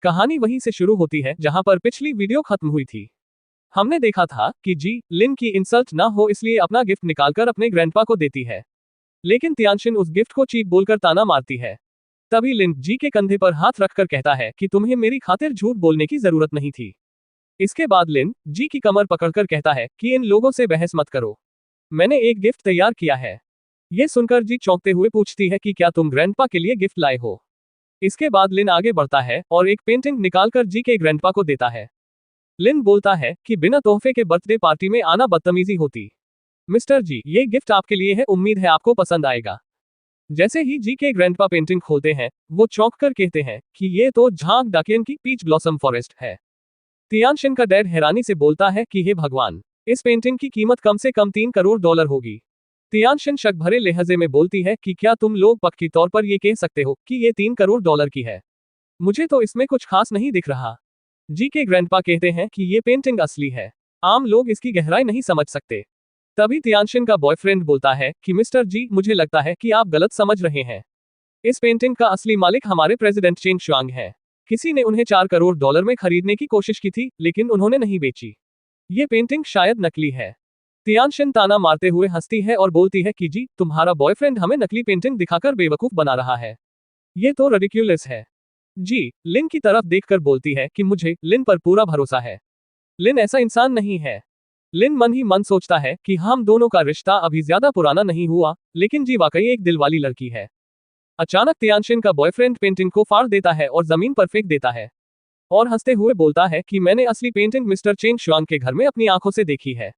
कहानी वहीं से शुरू होती है जहां पर पिछली वीडियो खत्म हुई थी। हमने देखा था कि जी लिन की इंसल्ट ना हो इसलिए अपना गिफ्ट निकालकर अपने ग्रैंडपा को देती है, लेकिन तियानशिन उस गिफ्ट को चीप बोलकर ताना मारती है। तभी लिन जी के कंधे पर हाथ रखकर कहता है कि तुम्हें मेरी खातिर झूठ बोलने की जरूरत नहीं थी। इसके बाद लिन जी की कमर पकड़कर कहता है कि इन लोगों से बहस मत करो, मैंने एक गिफ्ट तैयार किया है। ये सुनकर जी चौंकते हुए पूछती है कि क्या तुम ग्रैंडपा के लिए गिफ्ट लाए हो। इसके बाद लिन आगे बढ़ता है और एक पेंटिंग निकालकर जी के ग्रैंडपा को देता है। लिन बोलता है कि बिना तोहफे के बर्थडे पार्टी में आना बदतमीजी होती। मिस्टर जी, ये गिफ्ट आपके लिए है, उम्मीद है आपको पसंद आएगा। जैसे ही जी के ग्रैंडपा पेंटिंग खोलते हैं, वो चौंक कर कहते हैं कि ये तो झांग डाकियन की पीच ब्लॉसम फॉरेस्ट है। तियानशिन का डैड हैरानी से बोलता है कि हे भगवान, इस पेंटिंग की कीमत कम से कम $3 करोड़ होगी। तियानशिन शक भरे लहजे में बोलती है कि क्या तुम लोग पक्की तौर पर ये कह सकते हो कि ये $3 करोड़ की है? मुझे तो इसमें कुछ खास नहीं दिख रहा। जी के ग्रैंडपा कहते हैं कि ये पेंटिंग असली है, आम लोग इसकी गहराई नहीं समझ सकते। तभी तियानशिन का बॉयफ्रेंड बोलता है कि मिस्टर जी, मुझे लगता है कि आप गलत समझ रहे हैं। इस पेंटिंग का असली मालिक हमारे प्रेसिडेंट चेंग शुआंग है। किसी ने उन्हें $4 करोड़ में खरीदने की कोशिश की थी, लेकिन उन्होंने नहीं बेची। ये पेंटिंग शायद नकली है। तियानशिन ताना मारते हुए हंसती है और बोलती है कि जी, तुम्हारा बॉयफ्रेंड हमें नकली पेंटिंग दिखाकर बेवकूफ बना रहा है। ये तो रिडिक्यूलस है। जी लिन की तरफ देखकर बोलती है कि मुझे लिन पर पूरा भरोसा है। लिन ऐसा इंसान नहीं है। लिन मन ही मन सोचता है कि हम दोनों का रिश्ता अभी ज्यादा पुराना नहीं हुआ, लेकिन जी वाकई एक दिल वाली लड़की है। अचानक तियानशिन का बॉयफ्रेंड पेंटिंग को फाड़ देता है और जमीन पर फेंक देता है और हंसते हुए बोलता है कि मैंने असली पेंटिंग मिस्टर चेंग शुआंग के घर में अपनी आंखों से देखी है।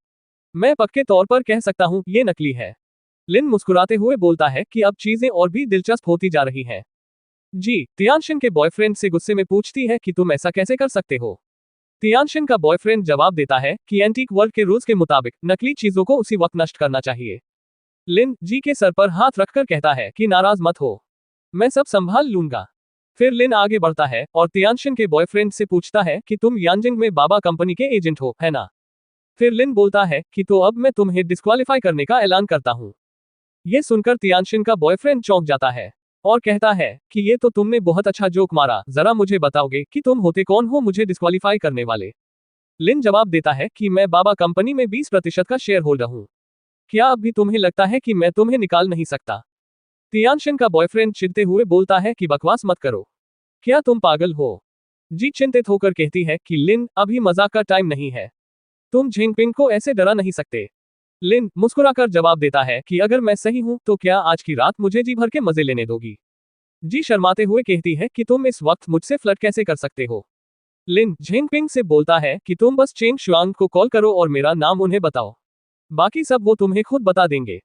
मैं पक्के तौर पर कह सकता हूँ ये नकली है। लिन मुस्कुराते हुए बोलता है कि अब चीजें और भी दिलचस्प होती जा रही हैं। जी तियानशिन के बॉयफ्रेंड से गुस्से में पूछती है कि तुम ऐसा कैसे कर सकते हो। तियानशिन का बॉयफ्रेंड जवाब देता है कि एंटीक वर्ल्ड के रूल्स के मुताबिक नकली चीजों को उसी वक्त नष्ट करना चाहिए। लिन जी के सर पर हाथ रखकर कहता है कि नाराज मत हो, मैं सब संभाल लूंगा। फिर लिन आगे बढ़ता है और तियानशिन के बॉयफ्रेंड से पूछता है कि तुम यांजिंग में बाबा कंपनी के एजेंट हो, है ना? फिर लिन बोलता है कि तो अब मैं तुम्हें डिस्क्वालीफाई करने का ऐलान करता हूँ। ये सुनकर तियानशिन का बॉयफ्रेंड चौंक जाता है और कहता है कि ये तो तुमने बहुत अच्छा जोक मारा, जरा मुझे बताओगे कि तुम होते कौन हो मुझे डिस्क्वालीफाई करने वाले। लिन जवाब देता है कि मैं बाबा कंपनी में 20% का शेयर होल्डर हूँ। क्या अब भी तुम्हें लगता है कि मैं तुम्हें निकाल नहीं सकता? तियानशिन का बॉयफ्रेंड चिढ़ते हुए बोलता है कि बकवास मत करो, क्या तुम पागल हो? जी चिंतित होकर कहती है कि लिन, अभी मजाक का टाइम नहीं है, तुम झिंगपिंग को ऐसे डरा नहीं सकते। लिन मुस्कुराकर जवाब देता है कि अगर मैं सही हूं तो क्या आज की रात मुझे जी भर के मजे लेने दोगी? जी शर्माते हुए कहती है कि तुम इस वक्त मुझसे फ्लर्ट कैसे कर सकते हो? लिन झिंगपिंग से बोलता है कि तुम बस चेंग शुआंग को कॉल करो और मेरा नाम उन्हें बताओ, बाकी सब वो तुम्हें खुद बता देंगे।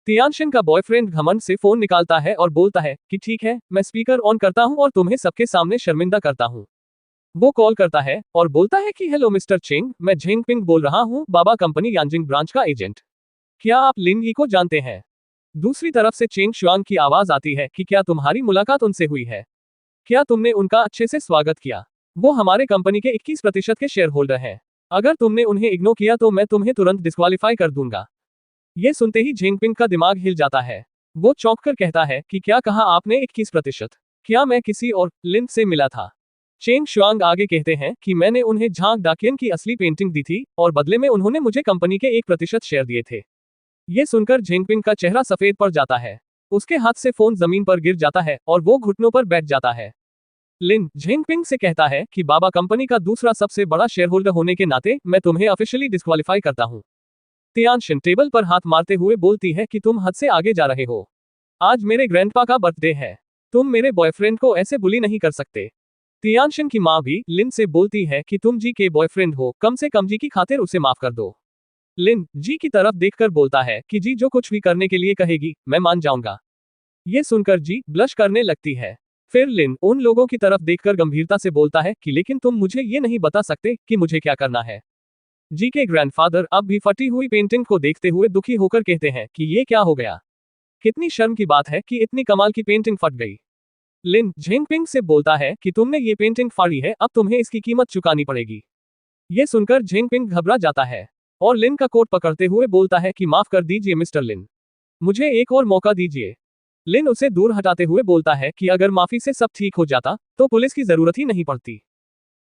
तियानशिन का बॉयफ्रेंड घमंड से फोन निकालता है और बोलता है कि ठीक है, मैं स्पीकर ऑन करता हूं और तुम्हें सबके सामने शर्मिंदा करता हूं। वो कॉल करता है और बोलता है कि हेलो मिस्टर चेंग, मैं झिंगपिंग बोल रहा हूं, बाबा कंपनी यांजिंग ब्रांच का एजेंट। क्या आप लिन यी को जानते हैं? दूसरी तरफ से चेंग शुआंग की आवाज आती है कि क्या तुम्हारी मुलाकात उनसे हुई है? क्या तुमने उनका अच्छे से स्वागत किया? वो हमारे कंपनी के 21% के शेयर होल्डर हैं। अगर तुमने उन्हें इग्नोर किया तो मैं तुम्हें तुरंत डिस्क्वालीफाई कर दूंगा। ये सुनते ही झिंगपिंग का दिमाग हिल जाता है। वो चौंक कर कहता है कि क्या कहा आपने 21%? क्या मैं किसी और लिन से मिला था? चेंग शुआंग आगे कहते हैं कि मैंने उन्हें झांग डाकियन की असली पेंटिंग दी थी और बदले में उन्होंने मुझे कंपनी के 1% शेयर दिए थे। ये सुनकर झिंगपिंग का चेहरा सफेद पड़ जाता है, उसके हाथ से फोन जमीन पर गिर जाता है और वो घुटनों पर बैठ जाता है। लिन झिंगपिंग से कहता है कि बाबा कंपनी का दूसरा सबसे बड़ा शेयर होल्डर होने के नाते मैं तुम्हें ऑफिशियली डिस्क्वालीफाई करता हूँ। तियानशिन टेबल पर हाथ मारते हुए बोलती है कि तुम हद से आगे जा रहे हो। आज मेरे ग्रैंडपा का बर्थडे है, तुम मेरे बॉयफ्रेंड को ऐसे बुली नहीं कर सकते। तियानशिन की माँ भी लिन से बोलती है कि तुम जी के बॉयफ्रेंड हो, कम से कम जी की खातिर उसे माफ कर दो। लिन जी की तरफ देखकर बोलता है कि जी जो कुछ भी करने के लिए कहेगी मैं मान जाऊंगा। ये सुनकर जी ब्लश करने लगती है। फिर लिन उन लोगों की तरफ देखकर गंभीरता से बोलता है कि लेकिन तुम मुझे ये नहीं बता सकते कि मुझे क्या करना है। जी के ग्रैंडफादर अब भी फटी हुई पेंटिंग को देखते हुए दुखी होकर कहते हैं कि ये क्या हो गया, कितनी शर्म की बात है कि इतनी कमाल की पेंटिंग फट गई। लिन झिंगपिंग से बोलता है कि तुमने ये पेंटिंग फाड़ी है, अब तुम्हें इसकी कीमत चुकानी पड़ेगी। ये सुनकर झिंगपिंग घबरा जाता है और लिन का कोट पकड़ते हुए बोलता है कि माफ कर दीजिए मिस्टर लिन, मुझे एक और मौका दीजिए। लिन उसे दूर हटाते हुए बोलता है कि अगर माफी से सब ठीक हो जाता तो पुलिस की जरूरत ही नहीं पड़ती।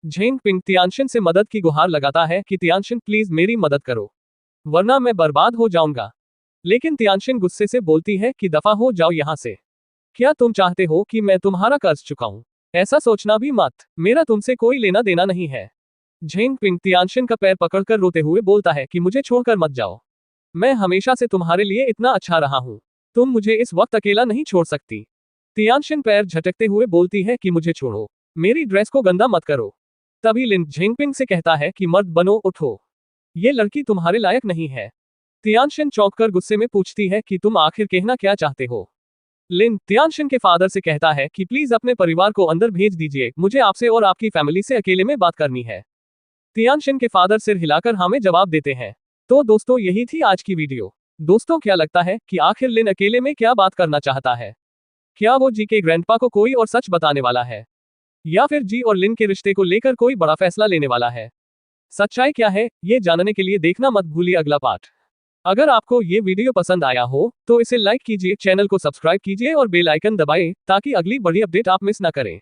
झेंग पिंग तियानशिन से मदद की गुहार लगाता है कि तियानशिन प्लीज मेरी मदद करो, वरना मैं बर्बाद हो जाऊंगा। लेकिन तियानशिन गुस्से से बोलती है कि दफा हो जाओ यहां से। क्या तुम चाहते हो कि मैं तुम्हारा कर्ज चुकाऊं? ऐसा सोचना भी मत, मेरा तुमसे कोई लेना देना नहीं है। झेंग पिंग तियानशिन का पैर पकड़कर रोते हुए बोलता है कि मुझे छोड़कर मत जाओ, मैं हमेशा से तुम्हारे लिए इतना अच्छा रहा हूं, तुम मुझे इस वक्त अकेला नहीं छोड़ सकती। तियानशिन पैर झटकते हुए बोलती है कि मुझे छोड़ो, मेरी ड्रेस को गंदा मत करो। तभी लिन झेंगपिंग से कहता है कि मर्द बनो, उठो, ये लड़की तुम्हारे लायक नहीं है। तियानशिन चौंककर गुस्से में पूछती है कि तुम आखिर कहना क्या चाहते हो? लिन तियानशिन के फादर से कहता है कि प्लीज अपने परिवार को अंदर भेज दीजिए, मुझे आपसे और आपकी फैमिली से अकेले में बात करनी है। तियानशिन के फादर सिर हिलाकर हमें जवाब देते हैं। तो दोस्तों यही थी आज की वीडियो। दोस्तों क्या लगता है कि आखिर लिन अकेले में क्या बात करना चाहता है? क्या वो जी के ग्रैंडपा को कोई और सच बताने वाला है, या फिर जी और लिन के रिश्ते को लेकर कोई बड़ा फैसला लेने वाला है? सच्चाई क्या है, ये जानने के लिए देखना मत भूलिए अगला पार्ट। अगर आपको ये वीडियो पसंद आया हो तो इसे लाइक कीजिए, चैनल को सब्सक्राइब कीजिए और बेल आइकन दबाएं ताकि अगली बड़ी अपडेट आप मिस ना करें।